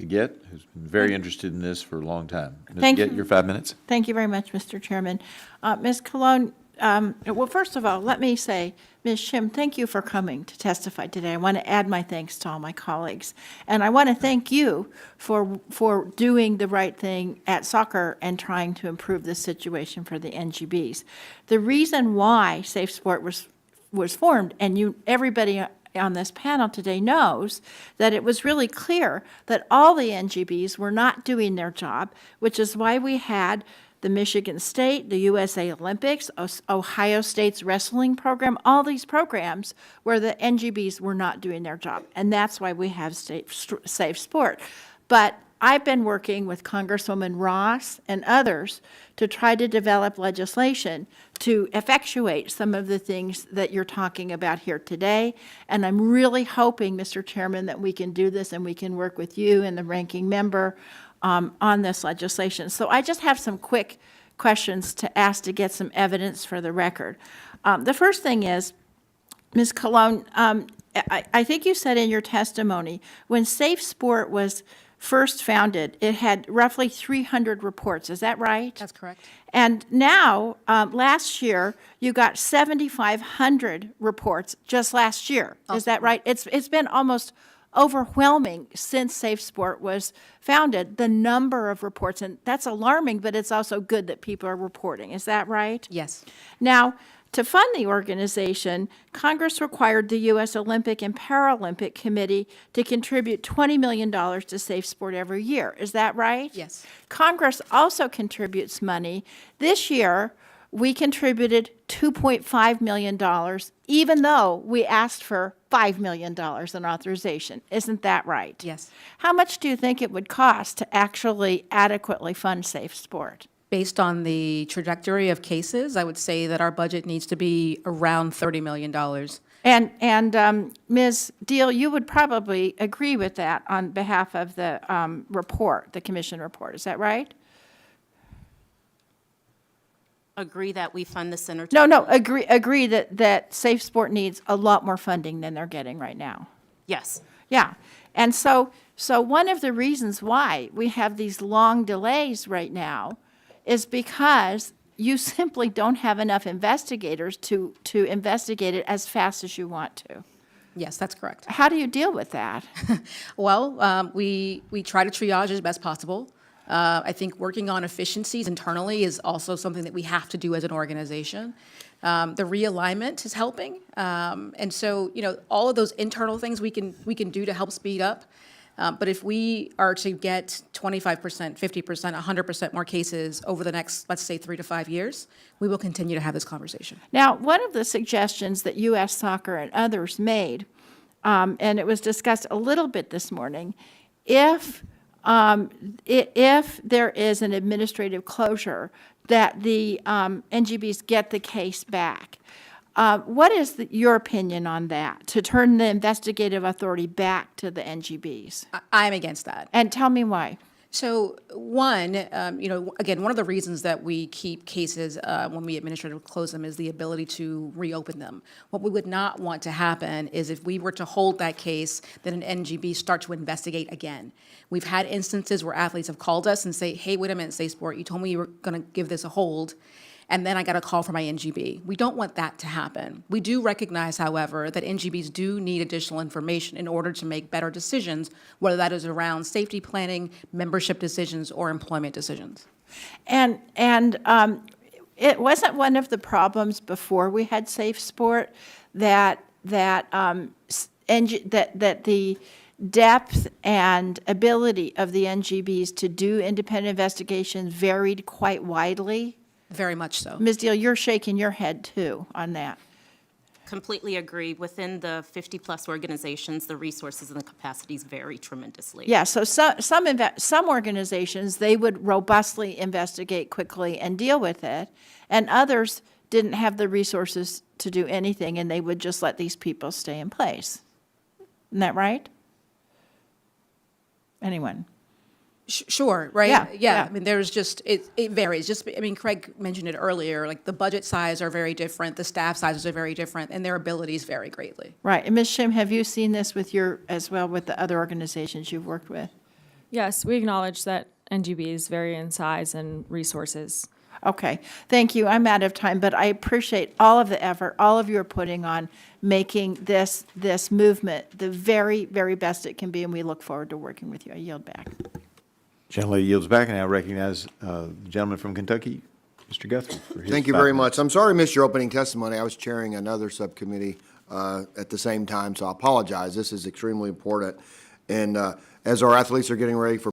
DeGette, who's been very interested in this for a long time. Ms. Thank DeGette, you. your 5 minutes. Thank you very much, Mr. Chairman. Ms. Cologne, well, first of all, let me say, Ms. Shim, thank you for coming to testify today. I want to add my thanks to all my colleagues. And I want to thank you for doing the right thing at soccer and trying to improve the situation for the NGBs. The reason why SafeSport was formed, and everybody on this panel today knows that it was really clear that all the NGBs were not doing their job, which is why we had the Michigan State, the USA Olympics, Ohio State's wrestling program, all these programs where the NGBs were not doing their job. And that's why we have Safe Sport. But I've been working with Congresswoman Ross and others to try to develop legislation to effectuate some of the things that you're talking about here today. And I'm really hoping, Mr. Chairman, that we can do this and we can work with you and the ranking member on this legislation. So I just have some quick questions to ask to get some evidence for the record. The first thing is, Ms. Cologne, I think you said in your testimony, when Safe Sport was first founded, it had roughly 300 reports. Is that right? That's correct. And now, last year, you got 7,500 reports just last year. Is that right? It's been almost overwhelming since SafeSport was founded, the number of reports. And that's alarming, but it's also good that people are reporting. Is that right? Yes. Now, to fund the organization, Congress required the U.S. Olympic and Paralympic Committee to contribute $20 million to SafeSport every year. Is that right? Yes. Congress also contributes money. This year, we contributed $2.5 million, even though we asked for $5 million in authorization. Isn't that right? Yes. How much do you think it would cost to actually adequately fund SafeSport? Based on the trajectory of cases, I would say that our budget needs to be around $30 million. And Ms. Deal, you would probably agree with that on behalf of the report, the commission report. Is that right? Agree that we fund the center. No, agree that Safe Sport needs a lot more funding than they're getting right now. Yes. Yeah. And so one of the reasons why we have these long delays right now is because you simply don't have enough investigators to investigate it as fast as you want to. Yes, that's correct. How do you deal with that? Well, we try to triage as best possible. I think working on efficiencies internally is also something that we have to do as an organization. The realignment is helping. And so, all of those internal things we can do to help speed up. But if we are to get 25%, 50%, 100% more cases over the next, let's say, 3 to 5 years, we will continue to have this conversation. Now, one of the suggestions that U.S. Soccer and others made, and it was discussed a little bit this morning, if there is an administrative closure, that the NGBs get the case back. What is your opinion on that, to turn the investigative authority back to the NGBs? I'm against that. And tell me why. So one, again, one of the reasons that we keep cases when we administratively close them is the ability to reopen them. What we would not want to happen is if we were to hold that case, that an NGB start to investigate again. We've had instances where athletes have called us and say, hey, wait a minute, SafeSport, you told me you were going to give this a hold, and then I got a call from my NGB. We don't want that to happen. We do recognize, however, that NGBs do need additional information in order to make better decisions, whether that is around safety planning, membership decisions, or employment decisions. And it wasn't one of the problems before we had SafeSport that the depth and ability of the NGBs to do independent investigations varied quite widely. Very much so. Ms. Deal, you're shaking your head too on that. Completely agree. Within the 50-plus organizations, the resources and the capacities vary tremendously. Yeah, so some organizations, they would robustly investigate quickly and deal with it, and others didn't have the resources to do anything, and they would just let these people stay in place. Isn't that right? Anyone? Sure, right? Yeah. I mean, there's just, it varies. Craig mentioned it earlier, like the budget size are very different, the staff sizes are very different, and their abilities vary greatly. Right. And Ms. Shim, have you seen this with the other organizations you've worked with? Yes, we acknowledge that NGBs vary in size and resources. Okay, thank you. I'm out of time, but I appreciate all of the effort all of you are putting on making this movement the very, very best it can be, and we look forward to working with you. I yield back. Gentlelady yields back, and I recognize the gentleman from Kentucky, Mr. Guthrie, for his Thank you 5 very minutes. much. I'm sorry I missed your opening testimony. I was chairing another subcommittee at the same time, so I apologize. This is extremely important. And as our athletes are getting ready for